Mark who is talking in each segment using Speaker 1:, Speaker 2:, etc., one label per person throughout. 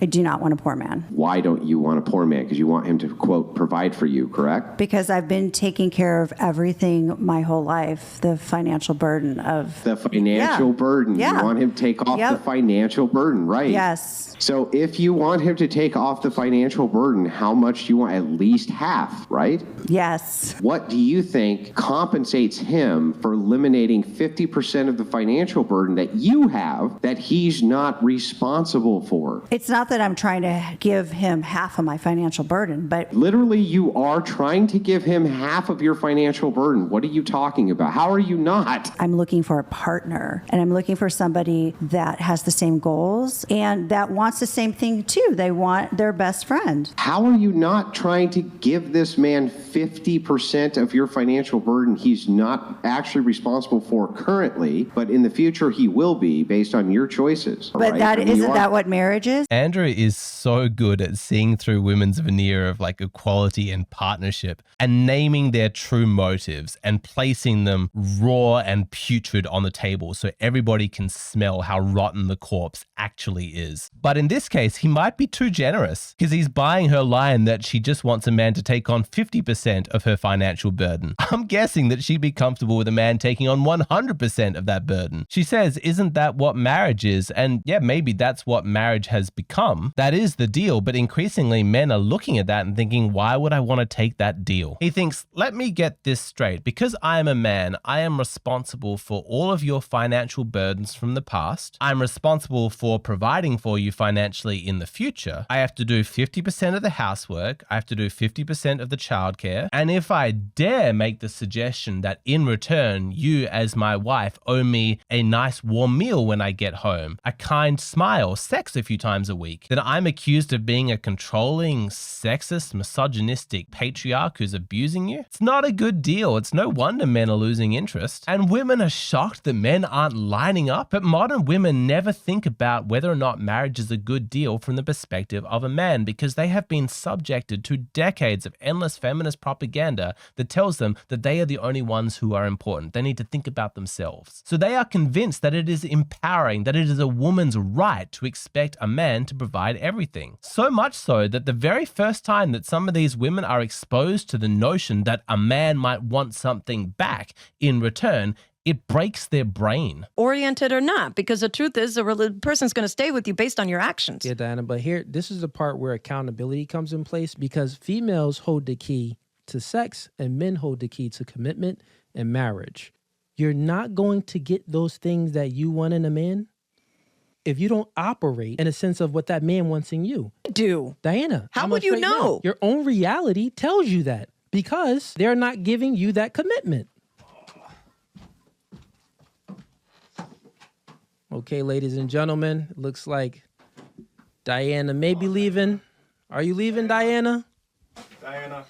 Speaker 1: I do not want a poor man.
Speaker 2: Why don't you want a poor man? Because you want him to, quote, provide for you, correct?
Speaker 1: Because I've been taking care of everything my whole life, the financial burden of...
Speaker 2: The financial burden.
Speaker 1: Yeah.
Speaker 2: You want him to take off the financial burden, right?
Speaker 1: Yes.
Speaker 2: So if you want him to take off the financial burden, how much do you want? At least half, right?
Speaker 1: Yes.
Speaker 2: What do you think compensates him for eliminating 50% of the financial burden that you have that he's not responsible for?
Speaker 1: It's not that I'm trying to give him half of my financial burden, but...
Speaker 2: Literally, you are trying to give him half of your financial burden. What are you talking about? How are you not?
Speaker 1: I'm looking for a partner, and I'm looking for somebody that has the same goals and that wants the same thing too. They want their best friend.
Speaker 2: How are you not trying to give this man 50% of your financial burden he's not actually responsible for currently, but in the future he will be based on your choices?
Speaker 1: But isn't that what marriage is?
Speaker 3: Andrew is so good at seeing through women's veneer of like equality and partnership and naming their true motives and placing them raw and putrid on the table so everybody can smell how rotten the corpse actually is. But in this case, he might be too generous because he's buying her line that she just wants a man to take on 50% of her financial burden. I'm guessing that she'd be comfortable with a man taking on 100% of that burden. She says, isn't that what marriage is? And yeah, maybe that's what marriage has become. That is the deal, but increasingly men are looking at that and thinking, why would I want to take that deal? He thinks, let me get this straight. Because I am a man, I am responsible for all of your financial burdens from the past. I'm responsible for providing for you financially in the future. I have to do 50% of the housework. I have to do 50% of the childcare. And if I dare make the suggestion that in return, you as my wife owe me a nice warm meal when I get home, a kind smile, sex a few times a week, then I'm accused of being a controlling, sexist, misogynistic patriarch who's abusing you. It's not a good deal. It's no wonder men are losing interest. And women are shocked that men aren't lining up. But modern women never think about whether or not marriage is a good deal from the perspective of a man because they have been subjected to decades of endless feminist propaganda that tells them that they are the only ones who are important. They need to think about themselves. So they are convinced that it is empowering, that it is a woman's right to expect a man to provide everything. So much so that the very first time that some of these women are exposed to the notion that a man might want something back in return, it breaks their brain.
Speaker 4: Oriented or not, because the truth is a person's going to stay with you based on your actions.
Speaker 5: Yeah, Diana, but here, this is the part where accountability comes in place because females hold the key to sex and men hold the key to commitment and marriage. You're not going to get those things that you want in a man if you don't operate in a sense of what that man wants in you.
Speaker 4: I do.
Speaker 5: Diana.
Speaker 4: How would you know?
Speaker 5: Now, your own reality tells you that because they're not giving you that commitment. Okay, ladies and gentlemen, it looks like Diana may be leaving. Are you leaving, Diana?
Speaker 6: Diana,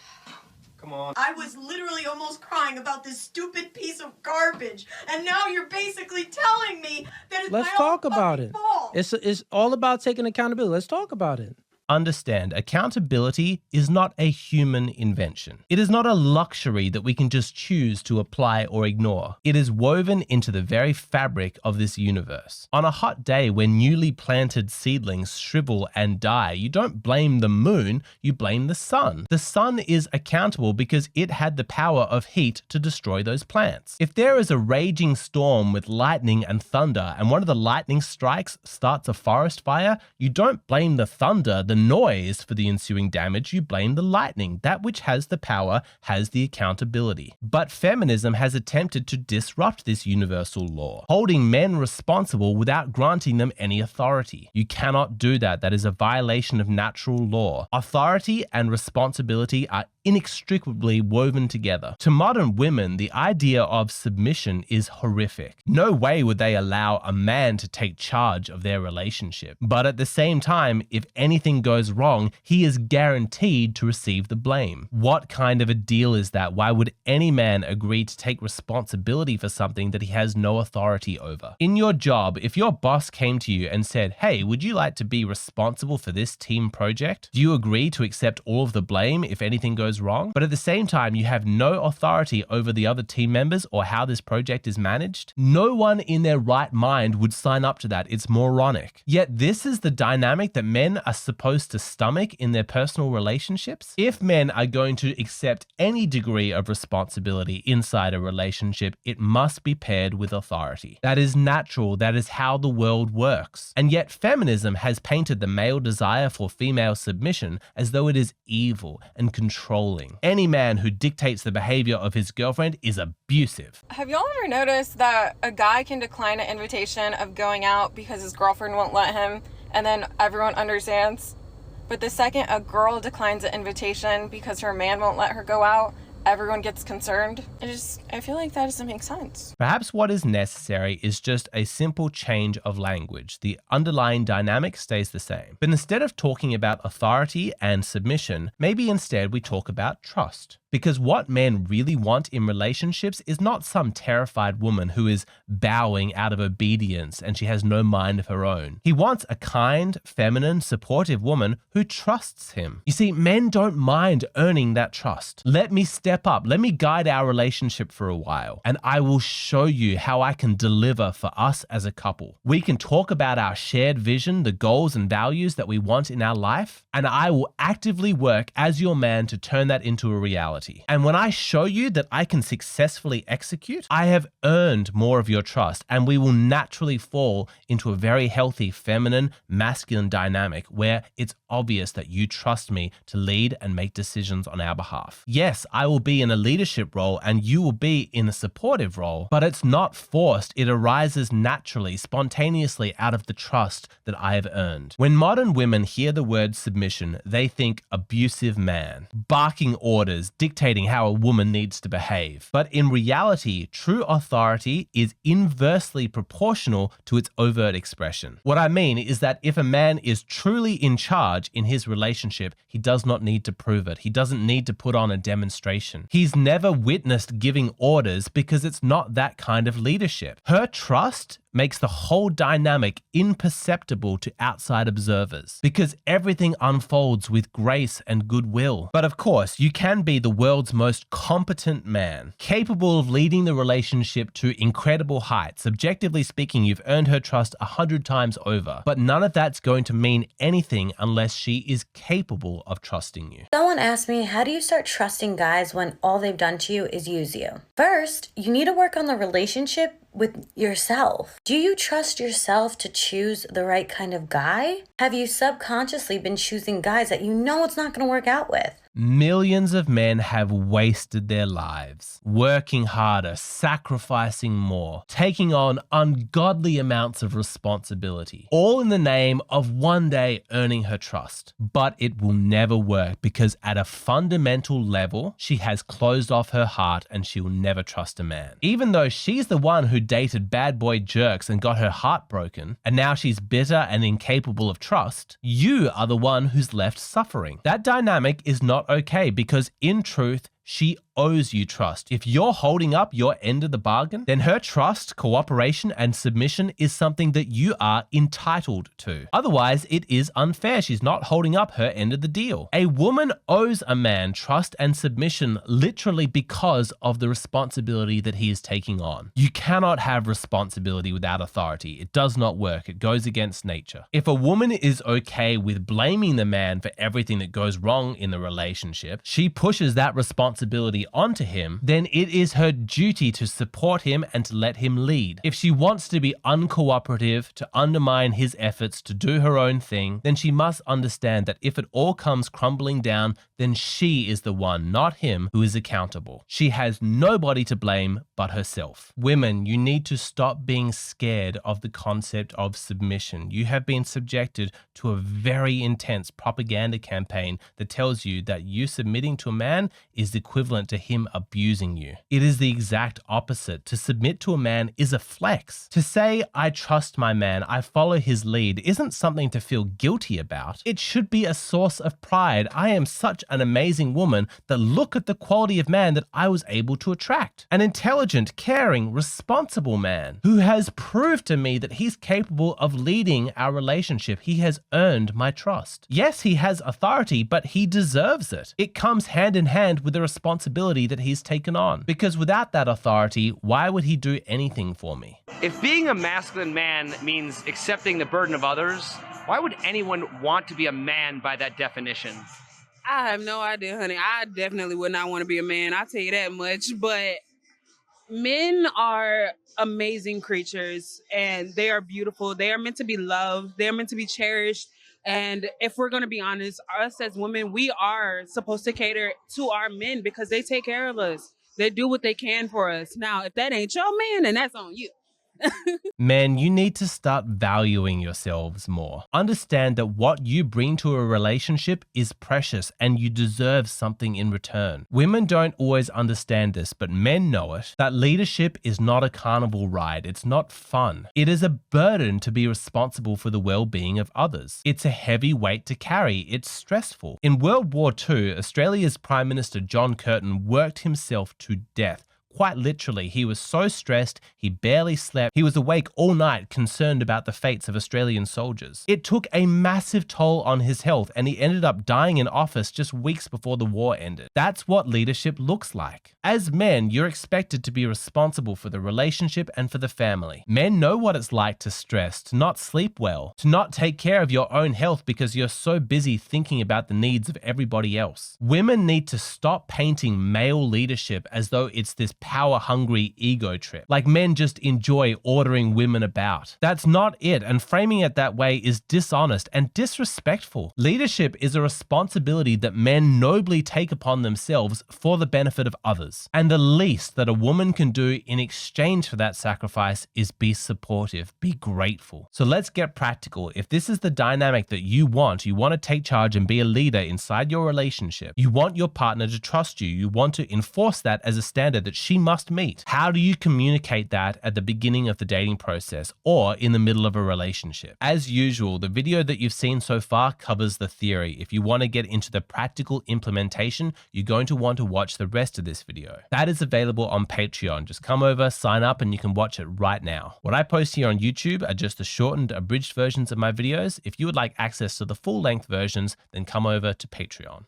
Speaker 6: come on.
Speaker 7: I was literally almost crying about this stupid piece of garbage, and now you're basically telling me that it's
Speaker 5: Let's
Speaker 7: my
Speaker 5: talk
Speaker 7: own
Speaker 5: about it.
Speaker 7: fault.
Speaker 5: It's all about taking accountability. Let's talk about it.
Speaker 3: Understand, accountability is not a human invention. It is not a luxury that we can just choose to apply or ignore. It is woven into the very fabric of this universe. On a hot day when newly planted seedlings shrivel and die, you don't blame the moon, you blame the sun. The sun is accountable because it had the power of heat to destroy those plants. If there is a raging storm with lightning and thunder, and one of the lightning strikes starts a forest fire, you don't blame the thunder, the noise for the ensuing damage, you blame the lightning. That which has the power has the accountability. But feminism has attempted to disrupt this universal law, holding men responsible without granting them any authority. You cannot do that. That is a violation of natural law. Authority and responsibility are inextricably woven together. To modern women, the idea of submission is horrific. No way would they allow a man to take charge of their relationship. But at the same time, if anything goes goes wrong, he is guaranteed to receive the blame. What kind of a deal is that? Why would any man agree to take responsibility for something that he has no authority over? In your job, if your boss came to you and said, hey, would you like to be responsible for this team project? Do you agree to accept all of the blame if anything goes wrong? But at the same time, you have no authority over the other team members or how this project is managed? No one in their right mind would sign up to that. It's moronic. Yet this is the dynamic that men are supposed to stomach in their personal relationships. If men are going to accept any degree of responsibility inside a relationship, it must be paired with authority. That is natural. That is how the world works. And yet feminism has painted the male desire for female submission as though it is evil and controlling. Any man who dictates the behavior of his girlfriend is abusive.
Speaker 8: Have y'all ever noticed that a guy can decline an invitation of going out because his girlfriend won't let him, and then everyone understands? But the second a girl declines an invitation because her man won't let her go out, everyone gets concerned. I feel like that doesn't make sense.
Speaker 3: Perhaps what is necessary is just a simple change of language. The underlying dynamic stays the same. But instead of talking about authority and submission, maybe instead we talk about trust. Because what men really want in relationships is not some terrified woman who is bowing out of obedience and she has no mind of her own. He wants a kind, feminine, supportive woman who trusts him. You see, men don't mind earning that trust. Let me step up. Let me guide our relationship for a while, and I will show you how I can deliver for us as a couple. We can talk about our shared vision, the goals and values that we want in our life, and I will actively work as your man to turn that into a reality. And when I show you that I can successfully execute, I have earned more of your trust, and we will naturally fall into a very healthy feminine, masculine dynamic where it's obvious that you trust me to lead and make decisions on our behalf. Yes, I will be in a leadership role and you will be in a supportive role, but it's not forced. It arises naturally, spontaneously out of the trust that I have earned. When modern women hear the word submission, they think abusive man, barking orders, dictating how a woman needs to behave. But in reality, true authority is inversely proportional to its overt expression. What I mean is that if a man is truly in charge in his relationship, he does not need to prove it. He doesn't need to put on a demonstration. He's never witnessed giving orders because it's not that kind of leadership. Her trust makes the whole dynamic imperceptible to outside observers because everything unfolds with grace and goodwill. But of course, you can be the world's most competent man, capable of leading the relationship to incredible heights. Objectively speaking, you've earned her trust 100 times over, but none of that's going to mean anything unless she is capable of trusting you.
Speaker 9: Someone asked me, how do you start trusting guys when all they've done to you is use you? First, you need to work on the relationship with yourself. Do you trust yourself to choose the right kind of guy? Have you subconsciously been choosing guys that you know it's not going to work out with?
Speaker 3: Millions of men have wasted their lives, working harder, sacrificing more, taking on ungodly amounts of responsibility, all in the name of one day earning her trust. But it will never work because at a fundamental level, she has closed off her heart and she will never trust a man. Even though she's the one who dated bad boy jerks and got her heart broken, and now she's bitter and incapable of trust, you are the one who's left suffering. That dynamic is not okay because in truth, she owes you trust. If you're holding up your end of the bargain, then her trust, cooperation, and submission is something that you are entitled to. Otherwise, it is unfair. She's not holding up her end of the deal. A woman owes a man trust and submission literally because of the responsibility that he is taking on. You cannot have responsibility without authority. It does not work. It goes against nature. If a woman is okay with blaming the man for everything that goes wrong in the relationship, she pushes that responsibility onto him, then it is her duty to support him and to let him lead. If she wants to be uncooperative, to undermine his efforts, to do her own thing, then she must understand that if it all comes crumbling down, then she is the one, not him, who is accountable. She has nobody to blame but herself. Women, you need to stop being scared of the concept of submission. You have been subjected to a very intense propaganda campaign that tells you that you submitting to a man is the equivalent to him abusing you. It is the exact opposite. To submit to a man is a flex. To say, I trust my man, I follow his lead, isn't something to feel guilty about. It should be a source of pride. I am such an amazing woman that look at the quality of man that I was able to attract. An intelligent, caring, responsible man who has proved to me that he's capable of leading our relationship. He has earned my trust. Yes, he has authority, but he deserves it. It comes hand in hand with the responsibility that he's taken on. Because without that authority, why would he do anything for me?
Speaker 10: If being a masculine man means accepting the burden of others, why would anyone want to be a man by that definition?
Speaker 11: I have no idea, honey. I definitely would not want to be a man. I'll tell you that much. But men are amazing creatures and they are beautiful. They are meant to be loved. They are meant to be cherished. And if we're going to be honest, us as women, we are supposed to cater to our men because they take care of us. They do what they can for us. Now, if that ain't your man, then that's on you.
Speaker 3: Men, you need to start valuing yourselves more. Understand that what you bring to a relationship is precious and you deserve something in return. Women don't always understand this, but men know it. That leadership is not a carnival ride. It's not fun. It is a burden to be responsible for the well-being of others. It's a heavy weight to carry. It's stressful. In World War II, Australia's Prime Minister John Curtin worked himself to death. Quite literally, he was so stressed, he barely slept. He was awake all night, concerned about the fates of Australian soldiers. It took a massive toll on his health, and he ended up dying in office just weeks before the war ended. That's what leadership looks like. As men, you're expected to be responsible for the relationship and for the family. Men know what it's like to stress, to not sleep well, to not take care of your own health because you're so busy thinking about the needs of everybody else. Women need to stop painting male leadership as though it's this power-hungry ego trip, like men just enjoy ordering women about. That's not it, and framing it that way is dishonest and disrespectful. Leadership is a responsibility that men nobly take upon themselves for the benefit of others. And the least that a woman can do in exchange for that sacrifice is be supportive, be grateful. So let's get practical. If this is the dynamic that you want to take charge and be a leader inside your relationship, you want your partner to trust you, you want to enforce that as a standard that she must meet. How do you communicate that at the beginning of the dating process or in the middle of a relationship? As usual, the video that you've seen so far covers the theory. If you want to get into the practical implementation, you're going to want to watch the rest of this video. That is available on Patreon. Just come over, sign up, and you can watch it right now. What I post here on YouTube are just the shortened, abridged versions of my videos. If you would like access to the full-length versions, then come over to Patreon.